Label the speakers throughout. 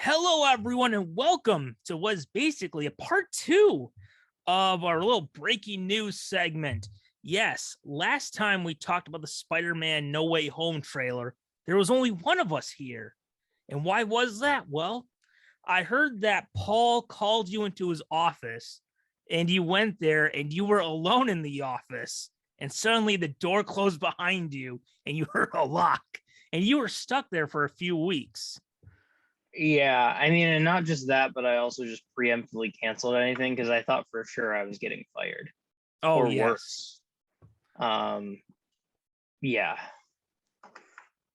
Speaker 1: Hello, everyone, and welcome to what's basically a part two of our little breaking news segment. Yes, last time we talked about the Spider-Man No Way Home trailer, there was only one of us here. And why was that? Well, I heard that Paul called you into his office and you went there and you were alone in the office. And suddenly the door closed behind you and you heard a lock and you were stuck there for a few weeks.
Speaker 2: Yeah, I mean, and not just that, but I also just preemptively canceled anything because I thought for sure I was getting fired
Speaker 1: Oh,
Speaker 2: or
Speaker 1: yes.
Speaker 2: worse. Yeah.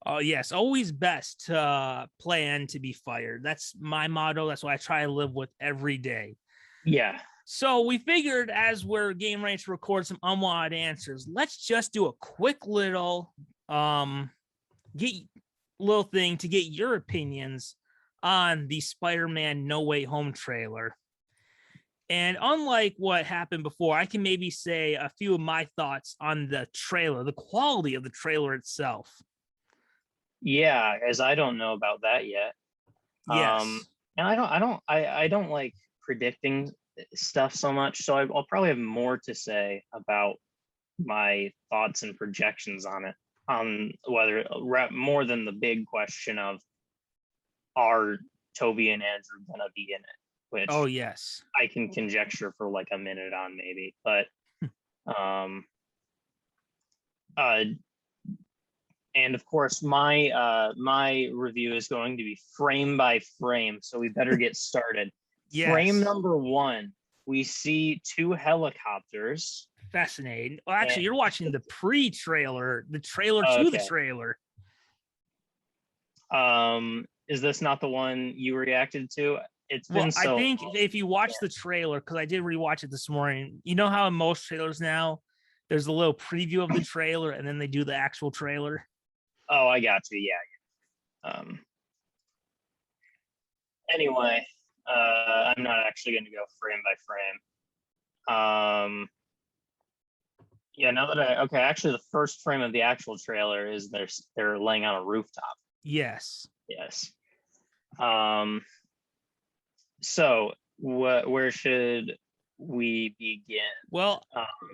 Speaker 1: Oh, yes. Always best to plan to be fired. That's my motto. That's what I try to live with every day.
Speaker 2: Yeah.
Speaker 1: So we figured as we're getting ready to record some unwanted answers, let's just do a quick little thing to get your opinions on the Spider-Man No Way Home trailer. And unlike what happened before, I can maybe say a few of my thoughts on the trailer, the quality of the trailer itself.
Speaker 2: Yeah, as I don't know about that yet.
Speaker 1: Yes.
Speaker 2: And I don't like predicting stuff so much, so I'll probably have more to say about my thoughts and projections on it, on whether more than the big question of are Tobey and Andrew gonna be in it, which
Speaker 1: Oh, yes.
Speaker 2: I can conjecture for like a minute on maybe, but and of course my review is going to be frame by frame, so we better get started.
Speaker 1: Yes.
Speaker 2: Frame number one, we see two helicopters.
Speaker 1: Fascinating. Well, actually, you're watching the pre-trailer, the trailer to the trailer.
Speaker 2: Is this not the one you reacted to? It's been so
Speaker 1: I think if you watch the trailer, because I did rewatch it this morning, you know how in most trailers now there's a little preview of the trailer and then they do the actual trailer.
Speaker 2: Oh, I got you. Yeah. Anyway, I'm not actually going to go frame by frame. Yeah, now that actually the first frame of the actual trailer is they're laying on a rooftop.
Speaker 1: Yes.
Speaker 2: So where should we begin?
Speaker 1: Well,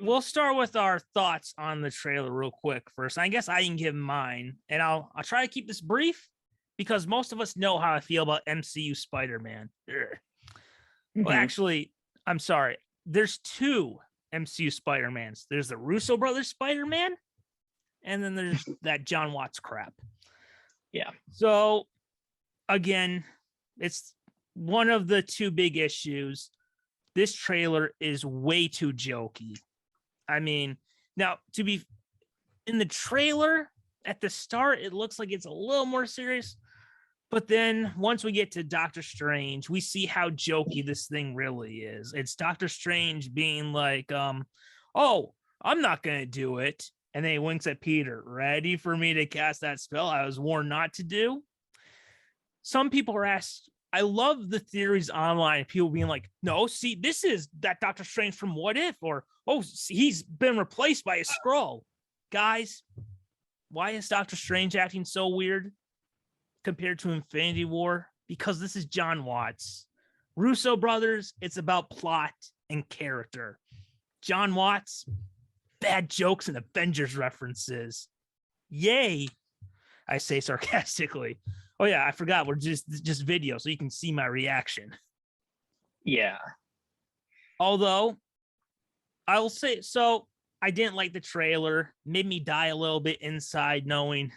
Speaker 1: we'll start with our thoughts on the trailer real quick first. I guess I can give mine, and I'll try to keep this brief because most of us know how I feel about MCU Spider-Man. Mm-hmm. Well, actually, I'm sorry. There's two MCU Spider-Mans. There's the Russo brothers Spider-Man, and then there's that John Watts crap.
Speaker 2: Yeah.
Speaker 1: So, again, it's one of the two big issues. This trailer is way too jokey. I mean, now to be in the trailer at the start, it looks like it's a little more serious. But then once we get to Doctor Strange, we see how jokey this thing really is. It's Doctor Strange being like, oh, I'm not going to do it. And then he winks at Peter, ready for me to cast that spell I was warned not to do. Some people are asked, I love the theories online, people being like, no, see, this is that Doctor Strange from What If, or, oh, he's been replaced by a Skrull. Guys, why is Doctor Strange acting so weird compared to Infinity War? Because this is John Watts. Russo brothers, it's about plot and character. John Watts, bad jokes and Avengers references. Yay, I say sarcastically. Oh yeah, I forgot. We're just video, so you can see my reaction.
Speaker 2: Yeah.
Speaker 1: Although, I will say, so I didn't like the trailer. Made me die a little bit inside knowing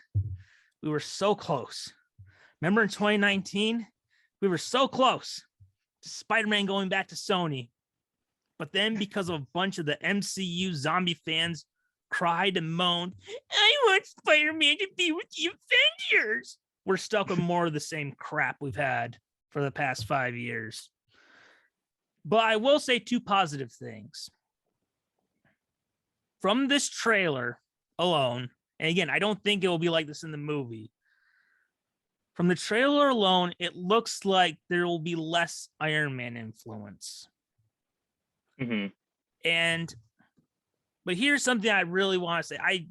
Speaker 1: we were so close. Remember in 2019? We were so close to Spider-Man going back to Sony. But then because of a bunch of the MCU zombie fans cried and moaned, I want Spider-Man to be with the Avengers. We're stuck with more of the same crap we've had for the past 5 years. But I will say two positive things. From this trailer alone, and again, I don't think it will be like this in the movie. From the trailer alone, it looks like there will be less Iron Man influence.
Speaker 2: Mm-hmm.
Speaker 1: But here's something I really want to say.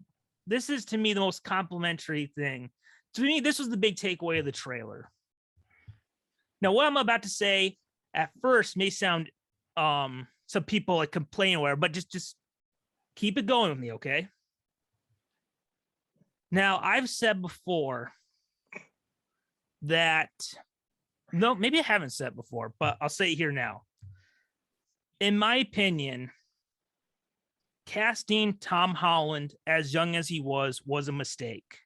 Speaker 1: This is to me the most complimentary thing. To me, this was the big takeaway of the trailer. Now, what I'm about to say at first may sound some people like complain or whatever, but just keep it going with me, okay? Now, I've said before that no, maybe I haven't said before, but I'll say it here now. In my opinion, casting Tom Holland as young as he was a mistake.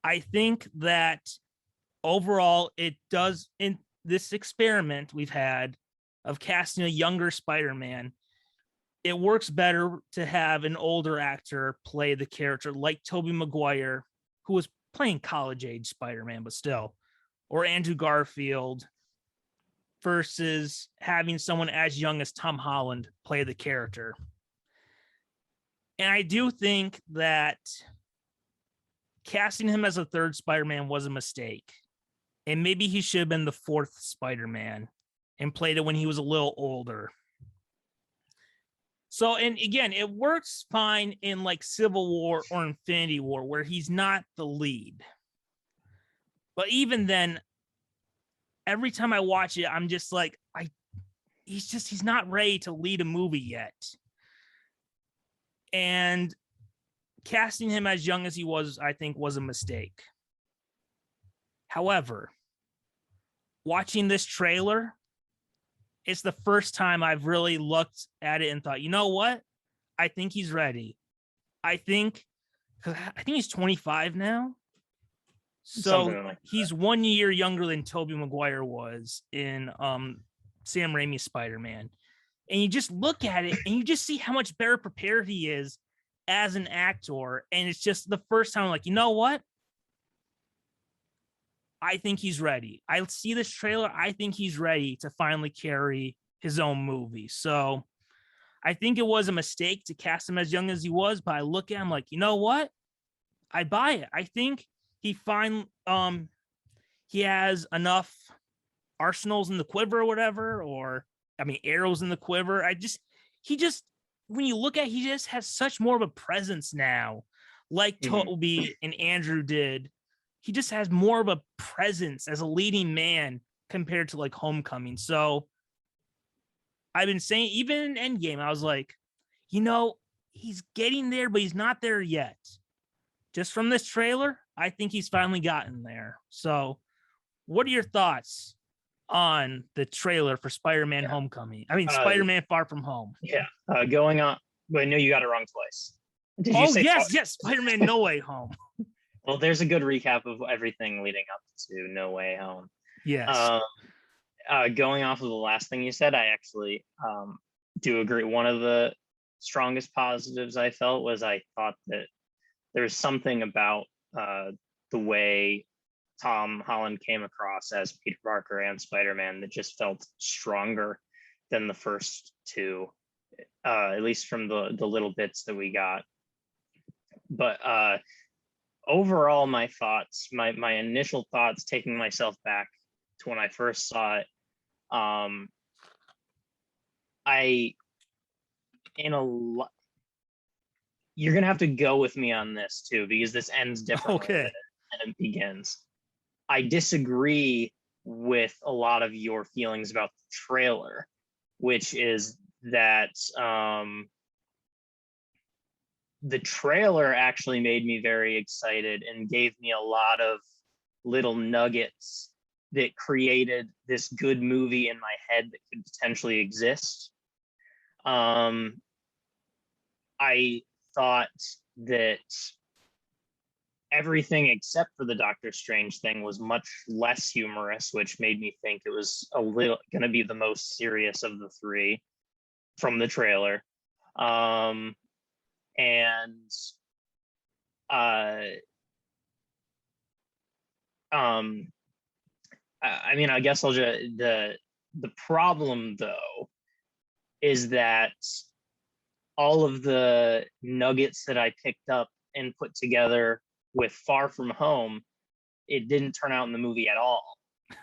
Speaker 1: I think that overall it does, in this experiment we've had of casting a younger Spider-Man, it works better to have an older actor play the character like Tobey Maguire, who was playing college age Spider-Man, but still, or Andrew Garfield, versus having someone as young as Tom Holland play the character. And I do think that casting him as a third Spider-Man was a mistake. And maybe he should have been the fourth Spider-Man and played it when he was a little older. So, and again, it works fine in like Civil War or Infinity War where he's not the lead. But even then, every time I watch it, I'm just like, he's not ready to lead a movie yet. And casting him as young as he was, I think, was a mistake. However, watching this trailer, it's the first time I've really looked at it and thought, you know what? I think he's ready. I think he's 25 now. So like he's 1 year younger than Tobey Maguire was in Sam Raimi's Spider-Man. And you just look at it and you just see how much better prepared he is as an actor. And it's just the first time I'm like, you know what? I think he's ready. I see this trailer. I think he's ready to finally carry his own movie. So I think it was a mistake to cast him as young as he was, but I look at him like, you know what? I buy it. I think he has enough arsenals in the quiver or whatever, or arrows in the quiver. When you look at it, he just has such more of a presence now, like Tobey and Andrew did. He just has more of a presence as a leading man compared to like Homecoming. So I've been saying, even in Endgame, I was like, he's getting there, but he's not there yet. Just from this trailer, I think he's finally gotten there. So what are your thoughts on the trailer for Spider-Man Homecoming? Spider-Man Far From Home.
Speaker 2: Yeah. Going on, but I know you got it wrong twice.
Speaker 1: Did you say yes, Spider-Man No Way Home.
Speaker 2: Well, there's a good recap of everything leading up to No Way Home.
Speaker 1: Yes.
Speaker 2: Going off of the last thing you said, I actually do agree. One of the strongest positives I felt was I thought that there's something about the way Tom Holland came across as Peter Parker and Spider-Man that just felt stronger than the first two, at least from the little bits that we got. But overall, my thoughts, my initial thoughts, taking myself back to when I first saw it, you're gonna have to go with me on this too, because this ends differently than it begins. I disagree with a lot of your feelings about the trailer, which is that the trailer actually made me very excited and gave me a lot of little nuggets that created this good movie in my head that could potentially exist. I thought that everything except for the Doctor Strange thing was much less humorous, which made me think it was going to be the most serious of the three from the trailer. I guess I'll just, the problem though is that all of the nuggets that I picked up and put together with Far From Home, it didn't turn out in the movie at all.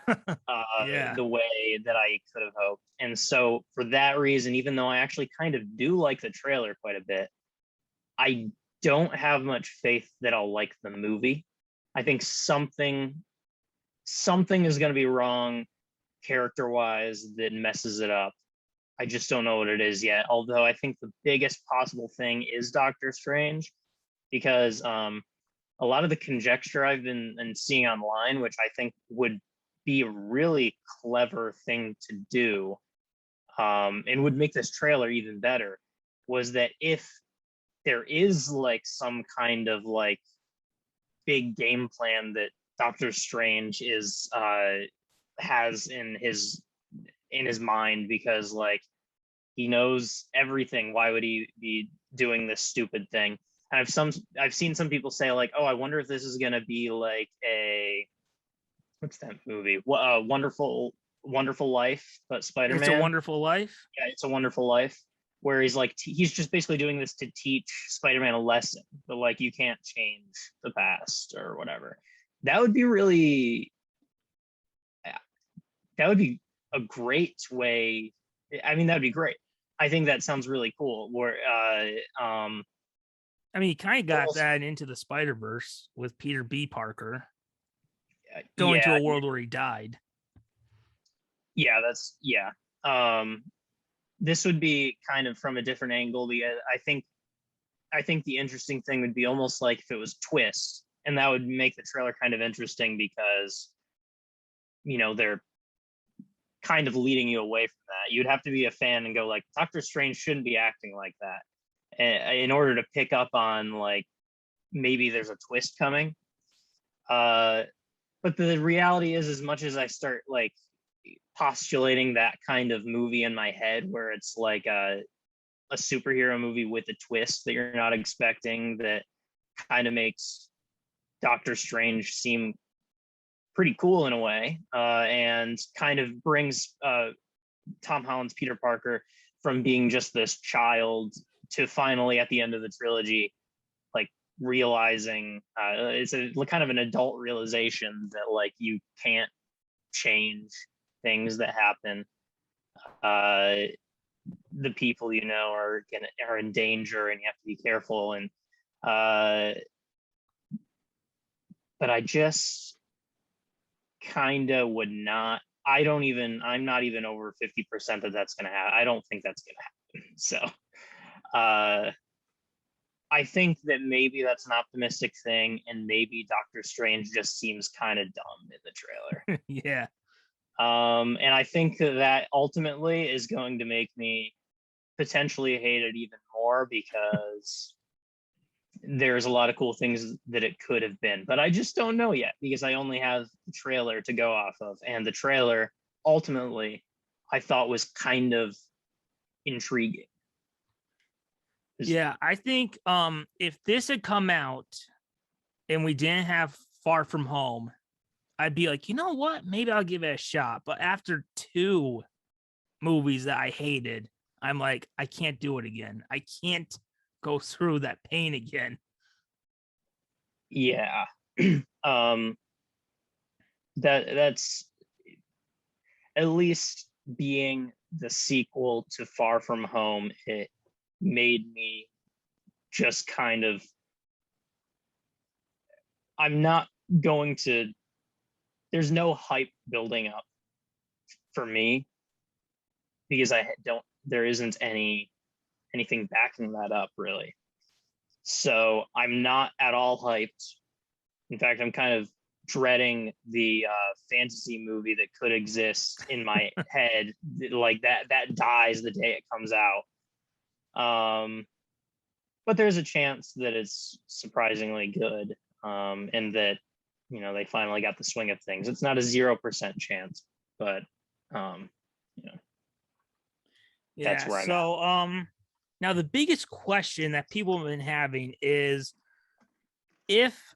Speaker 2: The way that I could have hoped. And so for that reason, even though I actually kind of do like the trailer quite a bit, I don't have much faith that I'll like the movie. I think something something is going to be wrong character wise that messes it up. I just don't know what it is yet. Although I think the biggest possible thing is Doctor Strange, because a lot of the conjecture I've been seeing online, which I think would be a really clever thing to do, and would make this trailer even better, was that if there is like some kind of like big game plan that Doctor Strange is has in his mind, because like he knows everything, why would he be doing this stupid thing? And I've seen some people say like, oh, I wonder if this is gonna be like a, what's that movie? Wonderful Life, but Spider-Man.
Speaker 1: It's a Wonderful Life.
Speaker 2: Yeah, It's a Wonderful Life, where he's like he's just basically doing this to teach Spider-Man a lesson, but like you can't change the past or whatever. That would be really, that would be a great way. I mean, that'd be great. I think that sounds really cool. Where
Speaker 1: I mean, he kind of got that into the Spider-Verse with Peter B. Parker going to a world where he died.
Speaker 2: Yeah, this would be kind of from a different angle. I think the interesting thing would be almost like if it was twists, and that would make the trailer kind of interesting, because they're kind of leading you away from that. You'd have to be a fan and go like, Doctor Strange shouldn't be acting like that, in order to pick up on like maybe there's a twist coming. But the reality is, as much as I start like postulating that kind of movie in my head, where it's like a superhero movie with a twist that you're not expecting, that kind of makes Doctor Strange seem pretty cool in a way, and kind of brings Tom Holland's Peter Parker from being just this child to finally at the end of the trilogy like realizing it's a kind of an adult realization that like you can't change things that happen. The people are in danger, and you have to be careful. And but I just kind of would not. I'm not even over 50% that that's going to happen. I don't think that's going to happen. So I think that maybe that's an optimistic thing, and maybe Doctor Strange just seems kind of dumb in the trailer.
Speaker 1: Yeah.
Speaker 2: And I think that ultimately is going to make me potentially hate it even more, because there's a lot of cool things that it could have been, but I just don't know yet, because I only have the trailer to go off of, and the trailer ultimately I thought was kind of intriguing.
Speaker 1: Yeah, I think if this had come out and we didn't have Far From Home, I'd be like, you know what? Maybe I'll give it a shot. But after 2 movies that I hated, I'm like, I can't do it again. I can't go through that pain again.
Speaker 2: Yeah. That's at least being the sequel to Far From Home, it made me just kind of, I'm not going to, there's no hype building up for me, because there isn't anything backing that up really. So I'm not at all hyped. In fact, I'm kind of dreading the fantasy movie that could exist in my head, like that dies the day it comes out. But there's a chance that it's surprisingly good, and that they finally got the swing of things. It's not a 0% chance, but that's where I'm at.
Speaker 1: Now the biggest question that people have been having is if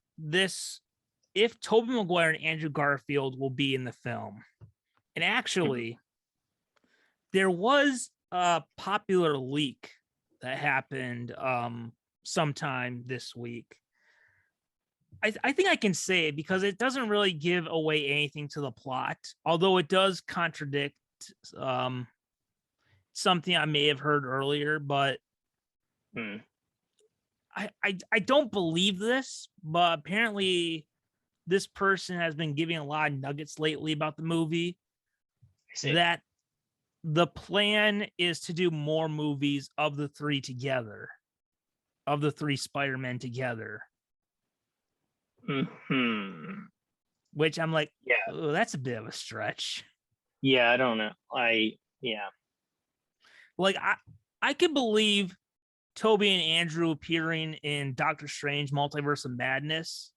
Speaker 1: Tobey Maguire and Andrew Garfield will be in the film. And actually, there was a popular leak that happened sometime this week. I think I can say it because it doesn't really give away anything to the plot, although it does contradict something I may have heard earlier, but I don't believe this, but apparently this person has been giving a lot of nuggets lately about the movie, that the plan is to do more movies of the three together, of the three Spider-Men together.
Speaker 2: Mm-hmm.
Speaker 1: Which I'm like,
Speaker 2: yeah,
Speaker 1: oh, that's a bit of a stretch.
Speaker 2: Yeah, I don't know.
Speaker 1: Like I could believe Tobey and Andrew appearing in Doctor Strange Multiverse of Madness,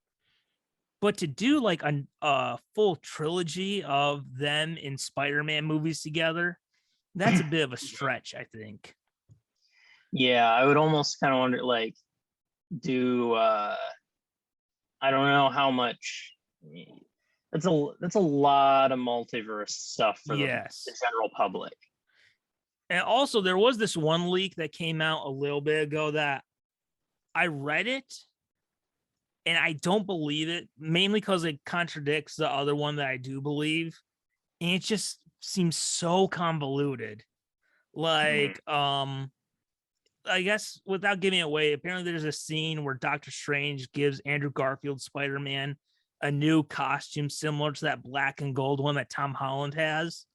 Speaker 1: but to do like a full trilogy of them in Spider-Man movies together, that's a bit of a stretch, I think.
Speaker 2: Yeah, I would almost kind of wonder, like, do I don't know how much. That's a lot of multiverse stuff for the general public.
Speaker 1: And also, there was this one leak that came out a little bit ago that I read it, and I don't believe it, mainly because it contradicts the other one that I do believe, and it just seems so convoluted. Like, I guess without giving it away, apparently there's a scene where Doctor Strange gives Andrew Garfield Spider-Man a new costume similar to that black and gold one that Tom Holland has.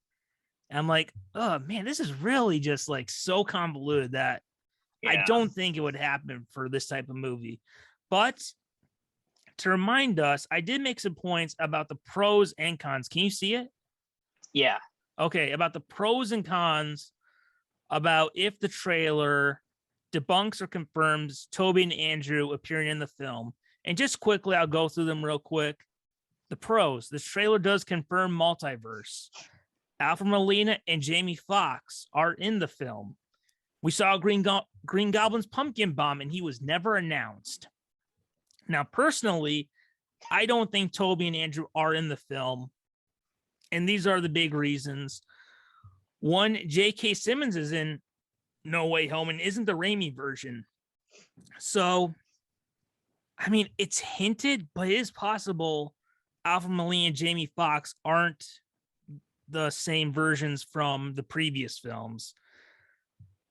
Speaker 1: And I'm like, oh man, this is really just like so convoluted that I don't think it would happen for this type of movie. But to remind us, I did make some points about the pros and cons. Can you see it?
Speaker 2: Yeah.
Speaker 1: Okay, about the pros and cons about if the trailer debunks or confirms Tobey and Andrew appearing in the film. And just quickly, I'll go through them real quick. The pros: this trailer does confirm multiverse. Alfred Molina and Jamie Foxx are in the film. We saw Green Goblin's pumpkin bomb, and he was never announced. Now, personally, I don't think Tobey and Andrew are in the film, and these are the big reasons. One, J.K. Simmons is in No Way Home and isn't the Raimi version. So, I mean, it's hinted, but it is possible Alfred Molina and Jamie Foxx aren't the same versions from the previous films.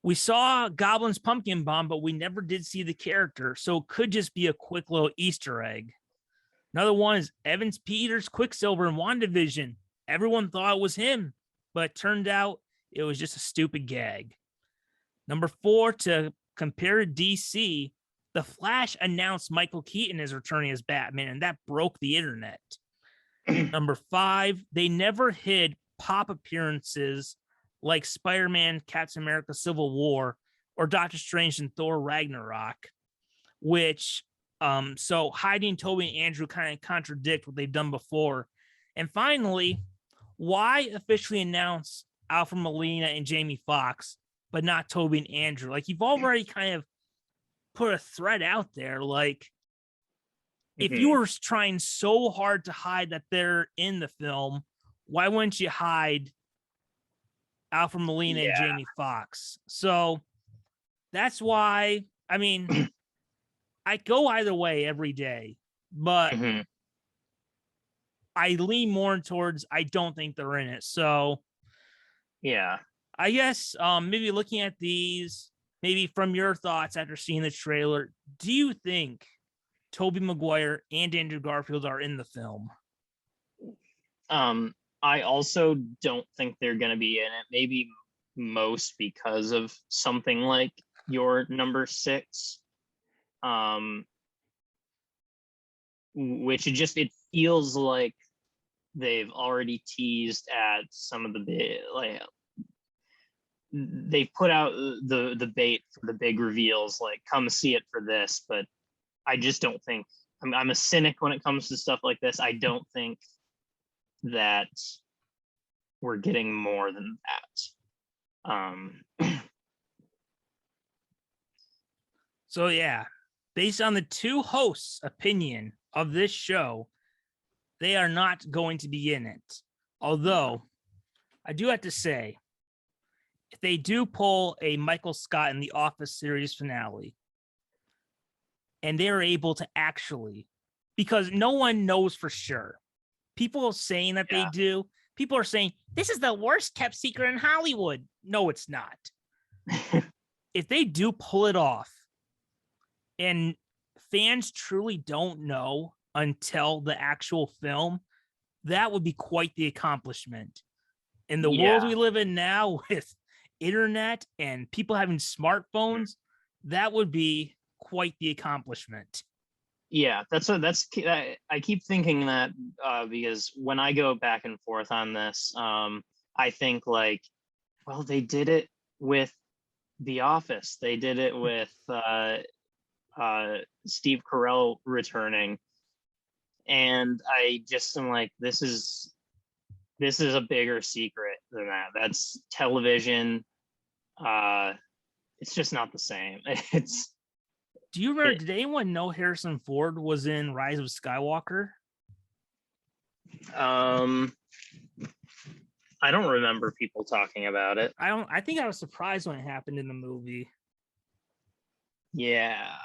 Speaker 1: We saw Goblin's pumpkin bomb, but we never did see the character, so it could just be a quick little Easter egg. Another one is Evan Peters Quicksilver in WandaVision. Everyone thought it was him, but it turned out it was just a stupid gag. Number 4, to compare to DC, The Flash announced Michael Keaton is returning as Batman, and that broke the internet. Number 5, they never hid pop appearances like Spider-Man, Captain America, Civil War, or Doctor Strange and Thor Ragnarok, which so hiding Tobey and Andrew kind of contradict what they've done before. And finally, why officially announce Alfred Molina and Jamie Foxx, but not Tobey and Andrew? Like, you've already kind of put a threat out there. Like, if you were trying so hard to hide that they're in the film, why wouldn't you hide Alfred Molina and Jamie Foxx? So that's why, I mean, I go either way every day, but I lean more towards I don't think they're in it. So
Speaker 2: yeah,
Speaker 1: I guess maybe looking at these, maybe from your thoughts after seeing the trailer, do you think Tobey Maguire and Andrew Garfield are in the film?
Speaker 2: I also don't think they're going to be in it. Maybe most because of something like your number 6, which it feels like they've already teased at some of the big, like, they've put out the bait for the big reveals, like, come see it for this. But I just don't think, I'm a cynic when it comes to stuff like this. I don't think that we're getting more than that.
Speaker 1: So yeah, based on the 2 hosts' opinion of this show, they are not going to be in it. Although I do have to say, if they do pull a Michael Scott in the Office series finale, and they're able to actually, because no one knows for sure, people are saying that they do. People are saying, this is the worst kept secret in Hollywood. No, it's not. If they do pull it off and fans truly don't know until the actual film, that would be quite the accomplishment. In the world
Speaker 2: Yeah.
Speaker 1: we live in now with internet and people having smartphones, that would be quite the accomplishment.
Speaker 2: Yeah, I keep thinking that because when I go back and forth on this, I think like, well, they did it with The Office. They did it with Steve Carell returning, and I just am like, this is a bigger secret than that. That's television. It's just not the same. It's
Speaker 1: Do you remember, did anyone know Harrison Ford was in Rise of Skywalker?
Speaker 2: I don't remember people talking about it.
Speaker 1: I think I was surprised when it happened in the movie.
Speaker 2: Yeah.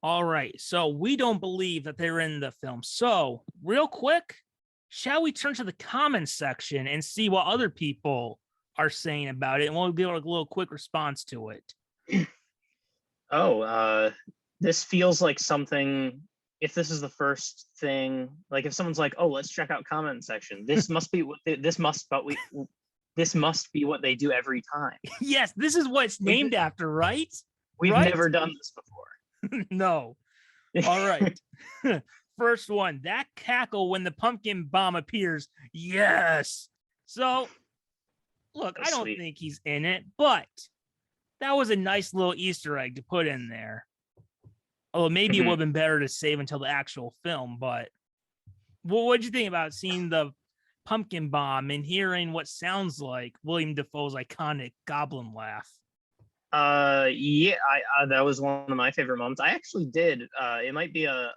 Speaker 1: All right. So we don't believe that they're in the film. So, real quick, shall we turn to the comments section and see what other people are saying about it? And we'll give a little quick response to it.
Speaker 2: Oh, this feels like something. If this is the first thing, like if someone's like, "Oh, let's check out comment section," this must be what this must be what they do every time.
Speaker 1: Yes, this is what it's named after, right?
Speaker 2: We've
Speaker 1: Right?
Speaker 2: never done this before.
Speaker 1: No. All right. First one, that cackle when the pumpkin bomb appears. Yes. So, look, I don't think he's in it, but that was a nice little Easter egg to put in there. Although maybe it would have been better to save until the actual film, but what'd you think about seeing the pumpkin bomb and hearing what sounds like William Dafoe's iconic Goblin laugh?
Speaker 2: Yeah, that was one of my favorite moments. I actually did. It might be a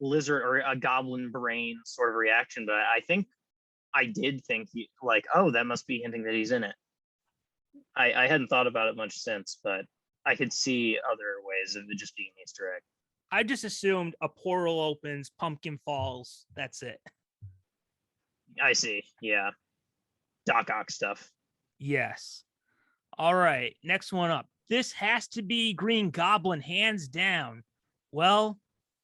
Speaker 2: lizard or a goblin brain sort of reaction, but I think I did think oh, that must be hinting that he's in it. I hadn't thought about it much since, but I could see other ways of it just being an Easter egg.
Speaker 1: I just assumed a portal opens, pumpkin falls. That's it.
Speaker 2: I see. Yeah. Doc Ock stuff.
Speaker 1: Yes. All right. Next one up. This has to be Green Goblin, hands down. Well,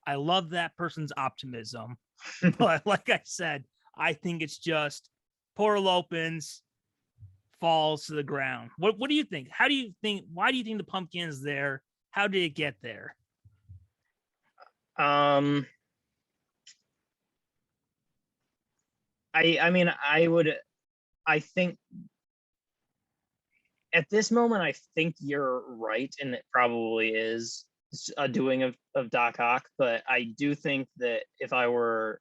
Speaker 1: I love that person's optimism. But like I said, I think it's just portal opens, falls to the ground. What do you think? Why do you think the pumpkin is there? How did it get there?
Speaker 2: I mean, I think at this moment, I think you're right, and it probably is a doing of Doc Ock, but I do think that if I were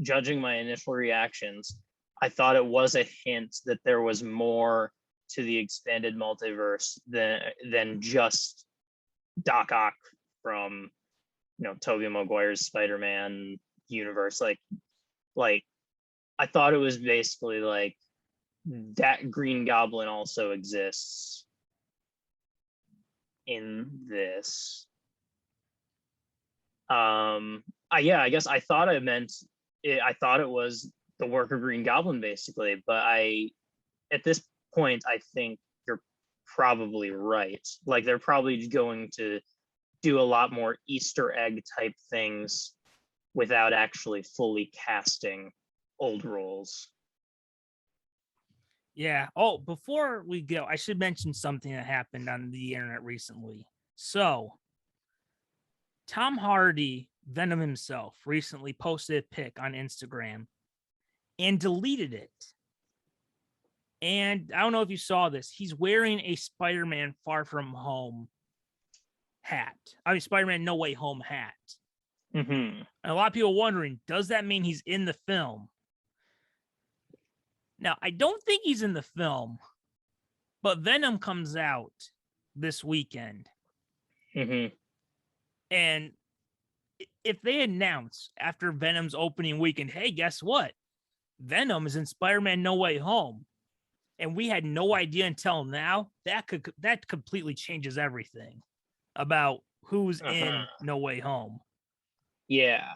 Speaker 2: judging my initial reactions, I thought it was a hint that there was more to the expanded multiverse than just Doc Ock from Tobey Maguire's Spider-Man universe. Like I thought it was basically like that Green Goblin also exists in this. I guess I thought I thought it was the work of Green Goblin basically, but at this point I think you're probably right. Like they're probably going to do a lot more Easter egg type things without actually fully casting old roles.
Speaker 1: Yeah. Oh, before we go, I should mention something that happened on the internet recently. So, Tom Hardy, Venom himself, recently posted a pic on Instagram and deleted it. And I don't know if you saw this. He's wearing a Spider-Man Far From Home hat. I mean, Spider-Man No Way Home hat.
Speaker 2: Mm-hmm.
Speaker 1: And a lot of people wondering, does that mean he's in the film? Now, I don't think he's in the film, but Venom comes out this weekend.
Speaker 2: Mm-hmm.
Speaker 1: And if they announce after Venom's opening weekend, hey, guess what? Venom is in Spider-Man No Way Home, and we had no idea until now, that completely changes everything about who's in No Way Home.
Speaker 2: Yeah.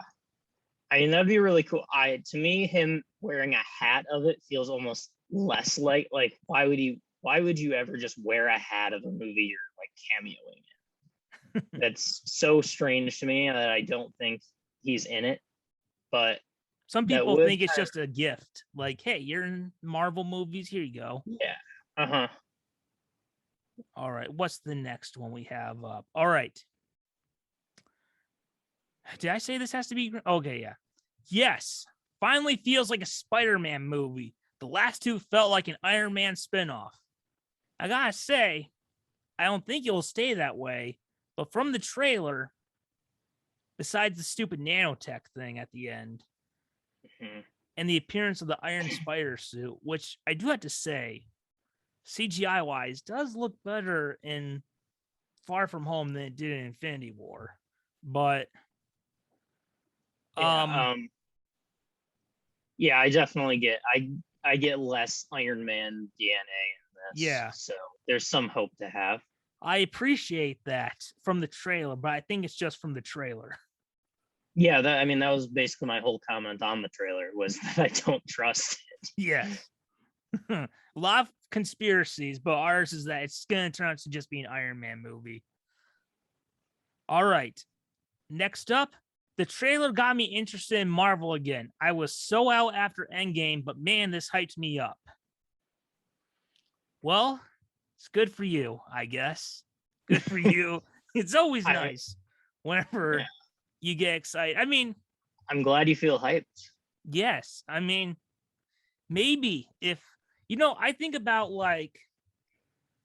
Speaker 2: I mean, that'd be really cool. To me, him wearing a hat of it feels almost less like why would you ever just wear a hat of a movie you're like cameoing in? that's so strange to me that I don't think he's in it. But
Speaker 1: some
Speaker 2: that
Speaker 1: people
Speaker 2: would
Speaker 1: think it's just a gift. Like, hey, you're in Marvel movies. Here you go.
Speaker 2: yeah. Uh-huh.
Speaker 1: All right. What's the next one we have up? All right. Did I say this has to be? Okay, yeah. Yes. Finally feels like a Spider-Man movie. The last two felt like an Iron Man spinoff. I gotta say, I don't think it will stay that way. But from the trailer, besides the stupid nanotech thing at the end,
Speaker 2: Mhm.
Speaker 1: and the appearance of the Iron Spider suit, which I do have to say, CGI wise, does look better in Far From Home than it did in Infinity War. But
Speaker 2: Yeah. Yeah, I definitely get I get less Iron Man DNA in this.
Speaker 1: yeah,
Speaker 2: So there's some hope to have.
Speaker 1: I appreciate that from the trailer, but I think it's just from the trailer.
Speaker 2: Yeah, that I mean that was basically my whole comment on the trailer was that I don't trust it.
Speaker 1: Yes. A lot of conspiracies, but ours is that it's going to turn out to just be an Iron Man movie. All right. Next up, the trailer got me interested in Marvel again. I was so out after Endgame, but man, this hyped me up. Well, it's good for you, I guess. Good for you. It's always nice whenever you get excited. I mean,
Speaker 2: I'm glad you feel hyped.
Speaker 1: yes. I mean, maybe if, I think about like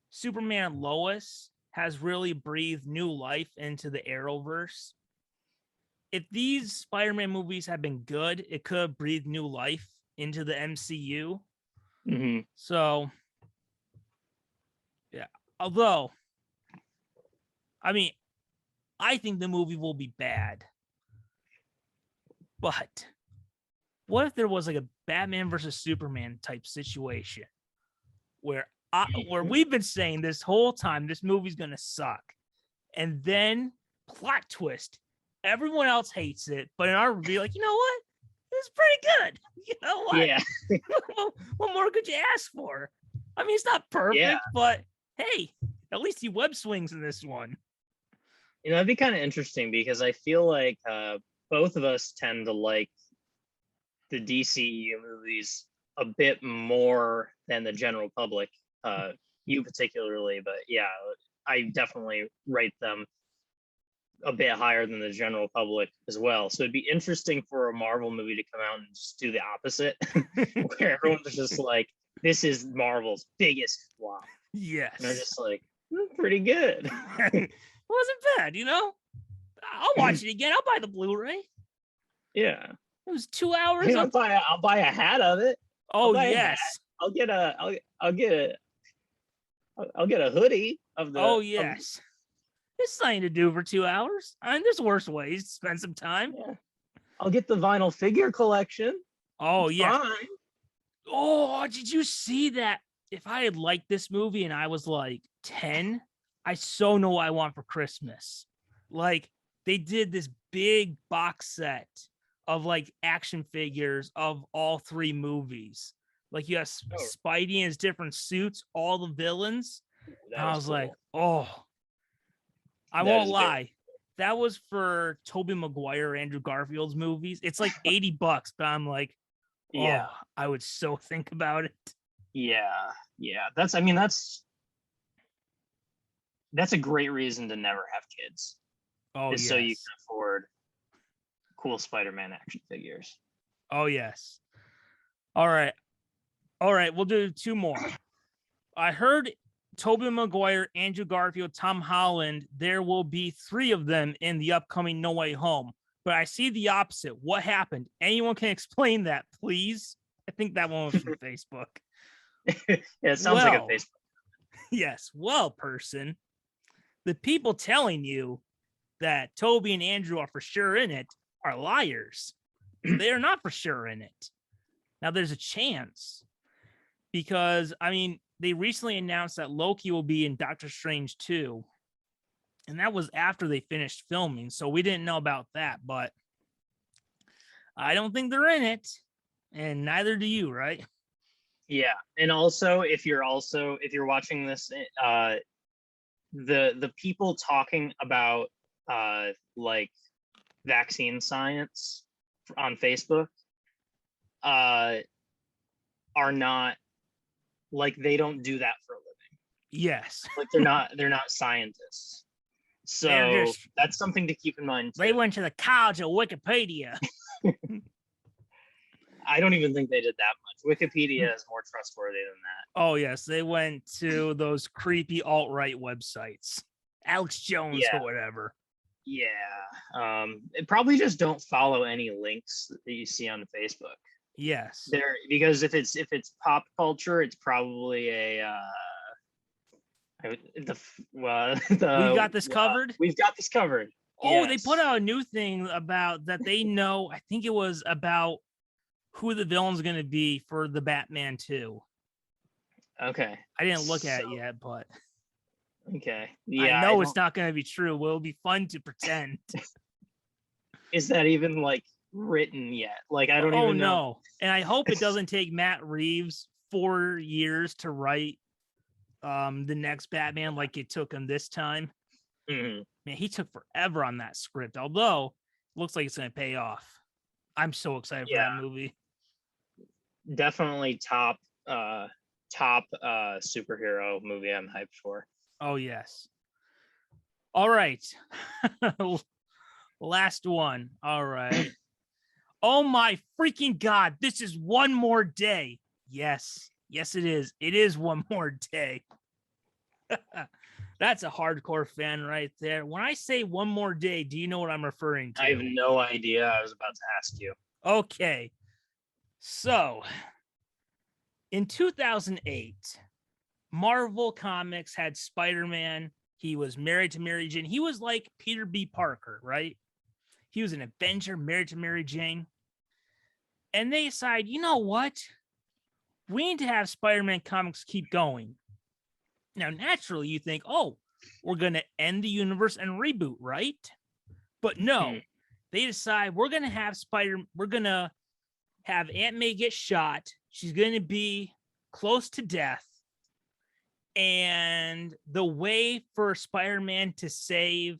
Speaker 1: Superman Lois has really breathed new life into the Arrowverse. If these Spider-Man movies had been good, it could have breathed new life into the MCU.
Speaker 2: Mm-hmm.
Speaker 1: So, yeah. Although, I mean, I think the movie will be bad. But what if there was like a Batman versus Superman type situation where we've been saying this whole time this movie's gonna suck, and then plot twist, everyone else hates it, but in our review, like, you know what? It's pretty good. You know what?
Speaker 2: Yeah.
Speaker 1: What more could you ask for? I mean, it's not perfect, but hey, at least he web swings in this one.
Speaker 2: That'd be kind of interesting because I feel like both of us tend to like the DCEU movies a bit more than the general public. You particularly, but yeah, I definitely rate them a bit higher than the general public as well. So it'd be interesting for a Marvel movie to come out and just do the opposite, where everyone's just like, "This is Marvel's biggest flop."
Speaker 1: Yes,
Speaker 2: and they're just like, "Pretty good."
Speaker 1: Wasn't bad, I'll watch it again. I'll buy the Blu-ray.
Speaker 2: Yeah,
Speaker 1: it was 2 hours.
Speaker 2: I'll buy a hat of it.
Speaker 1: Oh yes,
Speaker 2: I'll get a hoodie of the.
Speaker 1: Oh yes. There's something to do for 2 hours. I mean, there's worse ways to spend some time.
Speaker 2: Yeah. I'll get the vinyl figure collection.
Speaker 1: Oh, yeah. Oh, did you see that? If I had liked this movie and I was like 10, I so know what I want for Christmas. Like, they did this big box set of like action figures of all three movies. Like, you have Spidey in his different suits, all the villains. And I was cool. Like, oh. I won't lie. That was for Tobey Maguire, Andrew Garfield's movies. It's like $80, but I'm like, yeah, I would so think about it.
Speaker 2: Yeah. That's a great reason to never have kids.
Speaker 1: Oh, yes.
Speaker 2: So you can afford cool Spider-Man action figures.
Speaker 1: Oh, yes. All right. We'll do 2 more. I heard Tobey Maguire, Andrew Garfield, Tom Holland, there will be 3 of them in the upcoming No Way Home. But I see the opposite. What happened? Anyone can explain that, please? I think that one was from Facebook.
Speaker 2: Yeah, it sounds like a Facebook.
Speaker 1: Yes. Well, person, the people telling you that Tobey and Andrew are for sure in it are liars. They are not for sure in it. Now, there's a chance because, I mean, they recently announced that Loki will be in Doctor Strange 2. And that was after they finished filming. So we didn't know about that, but I don't think they're in it. And neither do you, right?
Speaker 2: Yeah. And also, if you're watching this, the people talking about like vaccine science on Facebook are not like, they don't do that for a living.
Speaker 1: Yes.
Speaker 2: Like they're not scientists.
Speaker 1: They're
Speaker 2: So
Speaker 1: just,
Speaker 2: that's something to keep in mind
Speaker 1: they
Speaker 2: too.
Speaker 1: went to the college of Wikipedia.
Speaker 2: I don't even think they did that much. Wikipedia is more trustworthy than that.
Speaker 1: Oh yes, they went to those creepy alt-right websites, Alex Jones or whatever.
Speaker 2: Yeah. Probably just don't follow any links that you see on Facebook.
Speaker 1: Yes.
Speaker 2: There, because if it's pop culture, it's probably
Speaker 1: We got this covered.
Speaker 2: We've got this covered.
Speaker 1: Oh, they
Speaker 2: Yes.
Speaker 1: put out a new thing about that they know. I think it was about who the villain's going to be for the Batman 2.
Speaker 2: Okay.
Speaker 1: I didn't look at it yet, but
Speaker 2: okay. Yeah.
Speaker 1: I know it's not going to be true. Well, it'll be fun to pretend.
Speaker 2: Is that even like written yet? Like, I don't even know.
Speaker 1: No. And I hope it doesn't take Matt Reeves 4 years to write the next Batman like it took him this time.
Speaker 2: Mm-hmm.
Speaker 1: Man, he took forever on that script, although it looks like it's going to pay off. I'm so excited for that movie.
Speaker 2: Definitely top superhero movie I'm hyped for.
Speaker 1: Oh yes. All right. Last one. All right. Oh my freaking God. This is one more day. Yes. Yes, it is. It is one more day. That's a hardcore fan right there. When I say one more day, do you know what I'm referring to?
Speaker 2: I have no idea. I was about to ask you.
Speaker 1: Okay. So, in 2008, Marvel Comics had Spider-Man. He was married to Mary Jane. He was like Peter B. Parker, right? He was an Avenger married to Mary Jane. And they decide, you know what? We need to have Spider-Man comics keep going. Now, naturally, you think, oh, we're going to end the universe and reboot, right? But no, they decide we're going to have Aunt May get shot. She's going to be close to death. And the way for Spider-Man to save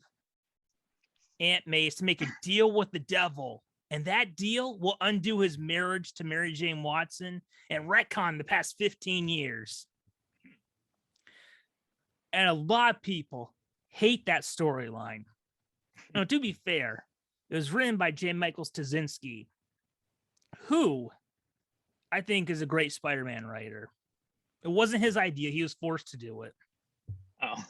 Speaker 1: Aunt May is to make a deal with the devil. And that deal will undo his marriage to Mary Jane Watson and retcon the past 15 years. And a lot of people hate that storyline. Now, to be fair, it was written by J. Michael Straczynski, who I think is a great Spider-Man writer. It wasn't his idea. He was forced to do it.
Speaker 2: Oh.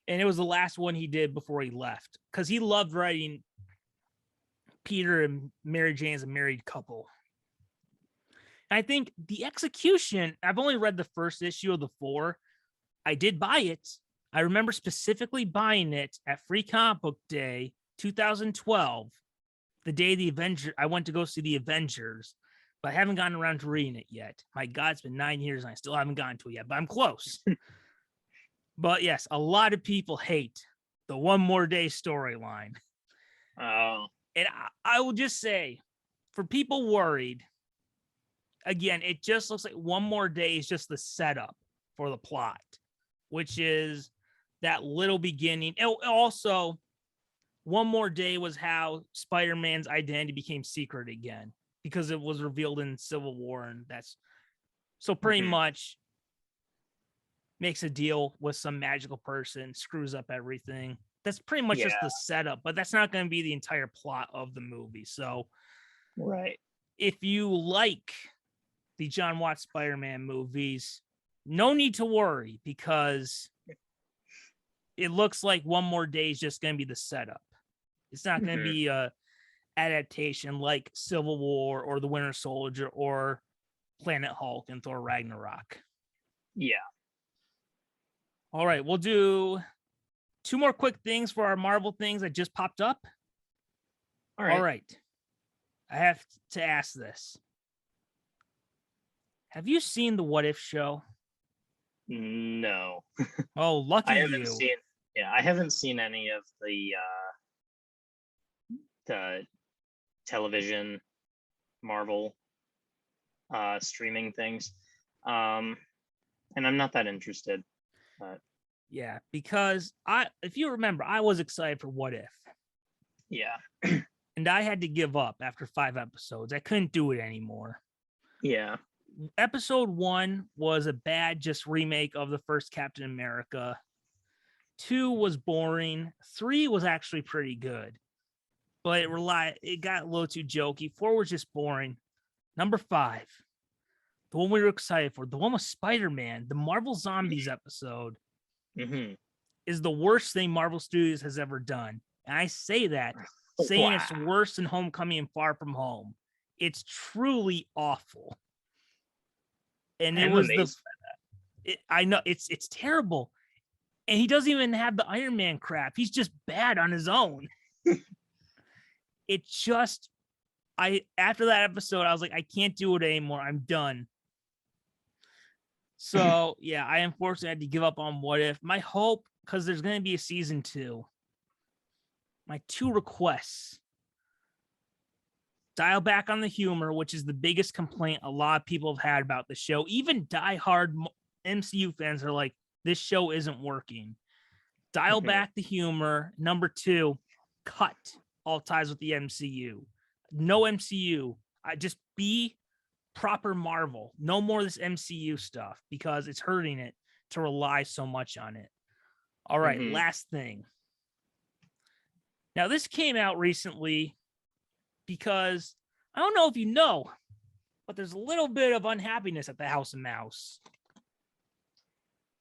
Speaker 1: And it was the last one he did before he left, because he loved writing Peter and Mary Jane as a married couple. And I think the execution, I've only read the first issue of the 4. I did buy it. I remember specifically buying it at Free Comic Book Day 2012, the day I went to go see the Avengers, but I haven't gotten around to reading it yet. My God, it's been 9 years and I still haven't gotten to it yet, but I'm close. But yes, a lot of people hate the one more day storyline.
Speaker 2: Oh.
Speaker 1: And I will just say, for people worried, again, it just looks like one more day is just the setup for the plot, which is that little beginning. Also, one more day was how Spider-Man's identity became secret again, because it was revealed in Civil War. And that's so pretty much makes a deal with some magical person, screws up everything. That's pretty much just the setup, but that's not going to be the entire plot of the movie. So,
Speaker 2: right.
Speaker 1: If you like the John Watts Spider-Man movies, no need to worry, because it looks like one more day is just going to be the setup. It's not going to be a adaptation like Civil War or The Winter Soldier or Planet Hulk and Thor Ragnarok.
Speaker 2: Yeah.
Speaker 1: All right, we'll do 2 more quick things for our Marvel things that just popped up. All right. I have to ask this. Have you seen the What If show?
Speaker 2: No.
Speaker 1: Oh, lucky
Speaker 2: I haven't
Speaker 1: you.
Speaker 2: I haven't seen any of the television Marvel streaming things. And I'm not that interested.
Speaker 1: Yeah, because if you remember, I was excited for What If,
Speaker 2: Yeah.
Speaker 1: and I had to give up after 5 episodes. I couldn't do it anymore.
Speaker 2: Yeah.
Speaker 1: Episode 1 was a bad just remake of the first Captain America. 2 was boring. 3 was actually pretty good, but it got a little too jokey. 4 was just boring. Number 5, the one we were excited for, the one with Spider-Man, the Marvel Zombies episode, is the worst thing Marvel Studios has ever done. And I say that saying it's worse than Homecoming and Far From Home. It's truly awful. And it was I know it's terrible. And he doesn't even have the Iron Man crap. He's just bad on his own. After that episode, I was like, I can't do it anymore. I'm done. So yeah, I unfortunately had to give up on What If. My hope, because there's going to be a season 2. My 2 requests: dial back on the humor, which is the biggest complaint a lot of people have had about the show. Even diehard MCU fans are like, this show isn't working. Dial back the humor. Number 2, cut all ties with the MCU. No MCU. I just be proper Marvel. No more of this MCU stuff, because it's hurting it to rely so much on it. All right, last thing. Now, this came out recently because I don't know if you know, but there's a little bit of unhappiness at the House of Mouse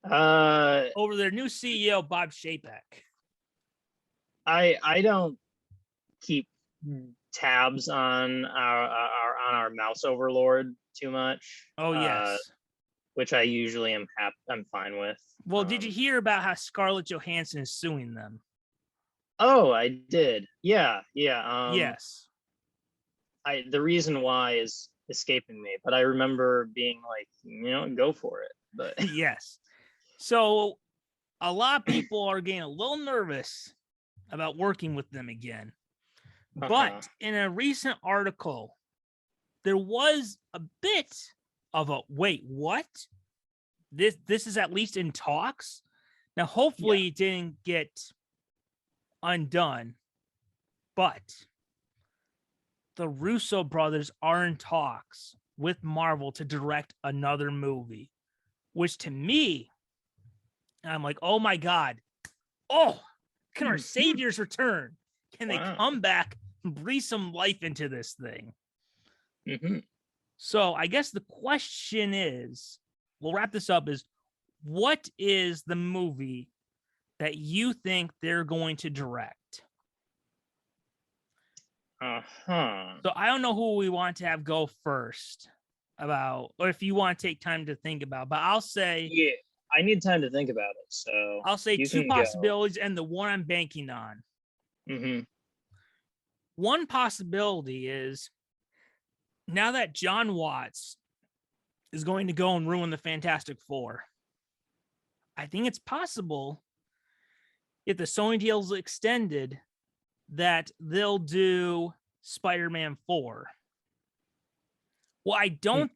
Speaker 1: over their new CEO, Bob Chapek.
Speaker 2: I don't keep tabs on our mouse overlord too much.
Speaker 1: Oh yes,
Speaker 2: which I usually I'm fine with.
Speaker 1: Well, did you hear about how Scarlett Johansson is suing them?
Speaker 2: Oh, I did. Yeah.
Speaker 1: Yes.
Speaker 2: The reason why is escaping me, but I remember being like, go for it. But
Speaker 1: yes. So a lot of people are getting a little nervous about working with them again. But in a recent article, there was a bit of a wait, what? This is at least in talks. Now, hopefully it didn't get undone, but the Russo brothers are in talks with Marvel to direct another movie, which to me, I'm like, oh my God. Oh, can our saviors return? Can they come back and breathe some life into this thing? So I guess the question is, we'll wrap this up, is what is the movie that you think they're going to direct? So I don't know who we want to have go first about, or if you want to take time to think about, but I'll say,
Speaker 2: yeah, I need time to think about it. So
Speaker 1: I'll say 2 possibilities and the one I'm banking on. One possibility is, now that John Watts is going to go and ruin the Fantastic Four, I think it's possible, if the Sony deal's extended, that they'll do Spider-Man 4. Well, I don't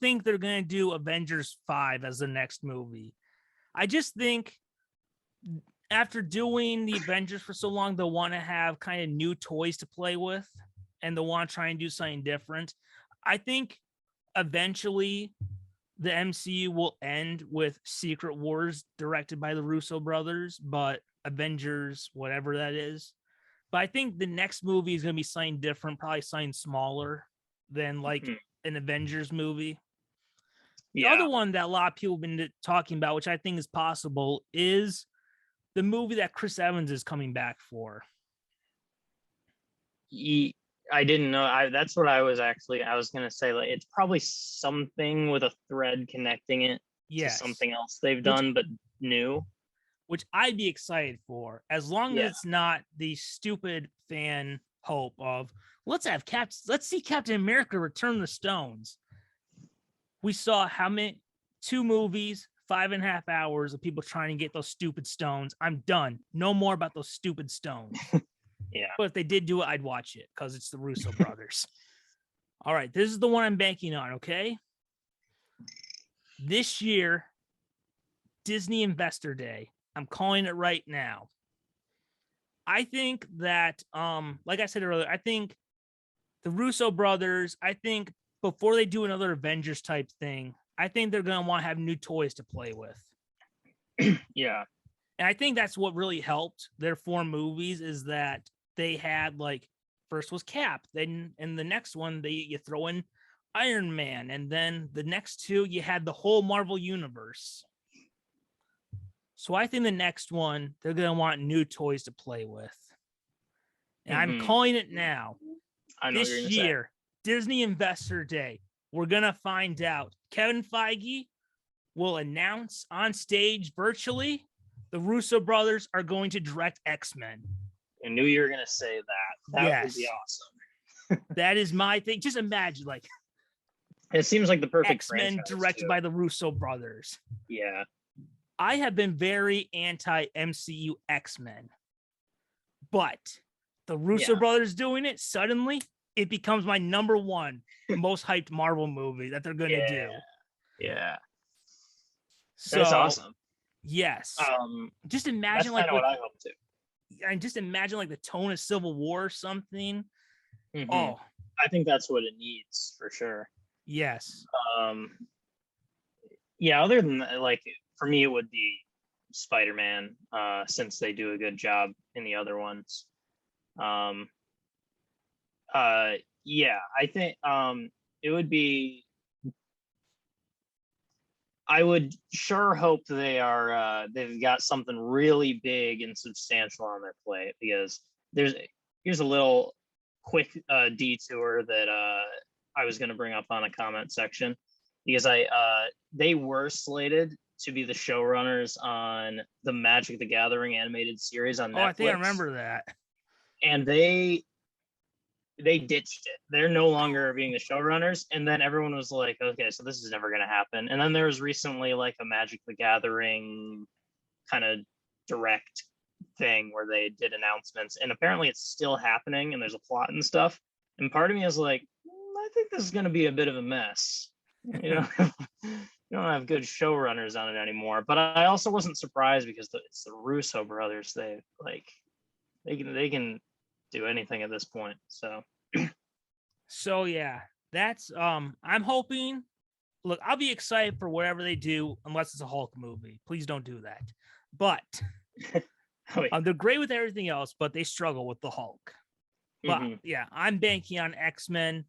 Speaker 1: think they're going to do Avengers 5 as the next movie. I just think after doing the Avengers for so long, they'll want to have kind of new toys to play with, and they'll want to try and do something different. I think eventually the MCU will end with Secret Wars directed by the Russo brothers, but Avengers, whatever that is. But I think the next movie is going to be something different, probably something smaller than like an Avengers movie. The other one that a lot of people have been talking about, which I think is possible, is the movie that Chris Evans is coming back for.
Speaker 2: I didn't know. That's what I was going to say. Like, it's probably something with a thread connecting it to something else they've done, but new.
Speaker 1: Which I'd be excited for, as long as it's not the stupid fan hope of let's see Captain America return the stones. We saw how many 2 movies, 5.5 hours of people trying to get those stupid stones. I'm done. No more about those stupid stones. But if they did do it, I'd watch it because it's the Russo brothers. All right, this is the one I'm banking on, okay? This year, Disney Investor Day. I'm calling it right now. I think that, like I said earlier, I think the Russo brothers, I think before they do another Avengers type thing, I think they're going to want to have new toys to play with.
Speaker 2: Yeah.
Speaker 1: And I think that's what really helped their 4 movies is that they had like first was Cap, then in the next one you throw in Iron Man, and then the next 2 you had the whole Marvel universe. So I think the next one they're going to want new toys to play with. And I'm calling it now.
Speaker 2: I know
Speaker 1: this year, Disney Investor Day, we're going to find out. Kevin Feige will announce on stage virtually the Russo brothers are going to direct X-Men.
Speaker 2: I knew you were going to say that. That would be awesome.
Speaker 1: That is my thing. Just imagine, like,
Speaker 2: it seems like the perfect
Speaker 1: X-Men directed by the Russo brothers.
Speaker 2: Yeah.
Speaker 1: I have been very anti-MCU X-Men, but the Russo brothers doing it, suddenly it becomes my number 1 most hyped Marvel movie that they're going to do.
Speaker 2: Yeah.
Speaker 1: So,
Speaker 2: that's awesome.
Speaker 1: Yes. Just imagine
Speaker 2: that's what I hope to.
Speaker 1: And just imagine like the tone of Civil War or something.
Speaker 2: Mm-hmm.
Speaker 1: Oh,
Speaker 2: I think that's what it needs for sure.
Speaker 1: Yes.
Speaker 2: Yeah. Other than that, like for me, it would be Spider-Man, since they do a good job in the other ones. Yeah, I think it would be. I would sure hope they've got something really big and substantial on their plate, because here's a little quick detour that I was going to bring up on a comment section, because they were slated to be the showrunners on the Magic the Gathering animated series on Netflix.
Speaker 1: Oh, I think I remember that.
Speaker 2: And they ditched it. They're no longer being the showrunners. And then everyone was like, okay, so this is never going to happen. And then there was recently like a Magic the Gathering kind of direct thing where they did announcements. And apparently it's still happening and there's a plot and stuff. And part of me is like, I think this is going to be a bit of a mess. You know, you don't have good showrunners on it anymore. But I also wasn't surprised, because it's the Russo brothers. They can do anything at this point.
Speaker 1: So yeah, that's I'm hoping. Look, I'll be excited for whatever they do, unless it's a Hulk movie. Please don't do that. But they're great with everything else, but they struggle with the Hulk. But yeah, I'm banking on X-Men.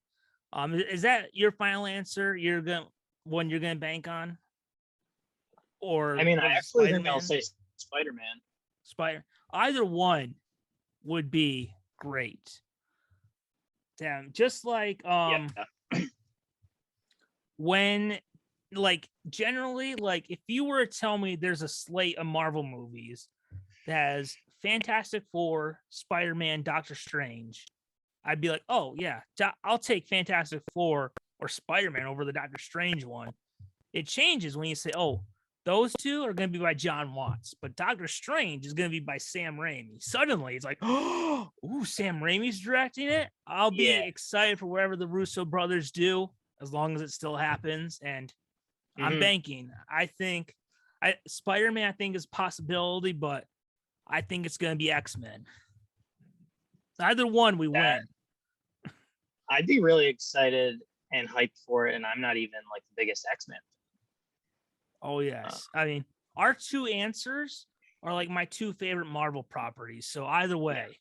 Speaker 1: Is that your final answer? You're gonna bank on? Or
Speaker 2: I mean, I actually think I'll say Spider-Man.
Speaker 1: Either one would be great. Damn, just like when, like, generally, like, if you were to tell me there's a slate of Marvel movies that has Fantastic Four, Spider-Man, Doctor Strange, I'd be like, oh yeah, I'll take Fantastic Four or Spider-Man over the Doctor Strange one. It changes when you say, oh, those 2 are going to be by John Watts, but Doctor Strange is going to be by Sam Raimi. Suddenly, it's like, oh, Sam Raimi's directing it. I'll be excited for whatever the Russo brothers do, as long as it still happens. And I'm banking. I think Spider-Man, I think, is a possibility, but I think it's going to be X-Men. Either one, we win.
Speaker 2: I'd be really excited and hyped for it, and I'm not even like the biggest X-Men.
Speaker 1: Oh, yes. I mean, our 2 answers are like my 2 favorite Marvel properties. So either way.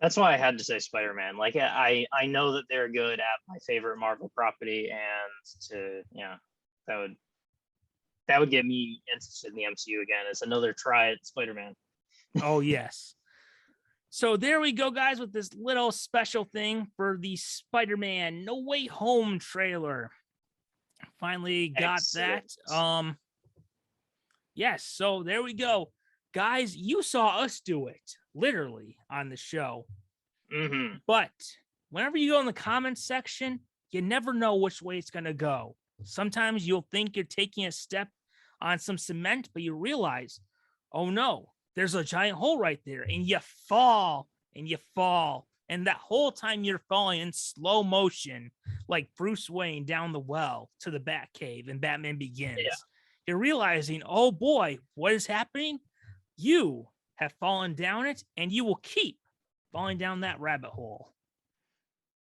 Speaker 2: That's why I had to say Spider-Man. Like, I know that they're good at my favorite Marvel property, and that would get me interested in the MCU again. It's another try at Spider-Man.
Speaker 1: Oh, yes. So there we go, guys, with this little special thing for the Spider-Man No Way Home trailer. Finally got that. Yes, so there we go. Guys, you saw us do it, literally, on the show. But whenever you go in the comments section, you never know which way it's going to go. Sometimes you'll think you're taking a step on some cement, but you realize, oh no, there's a giant hole right there, and you fall, and you fall. And that whole time you're falling in slow motion, like Bruce Wayne down the well to the Batcave and Batman Begins. you're realizing, oh boy, what is happening? You have fallen down it, and you will keep falling down that rabbit hole.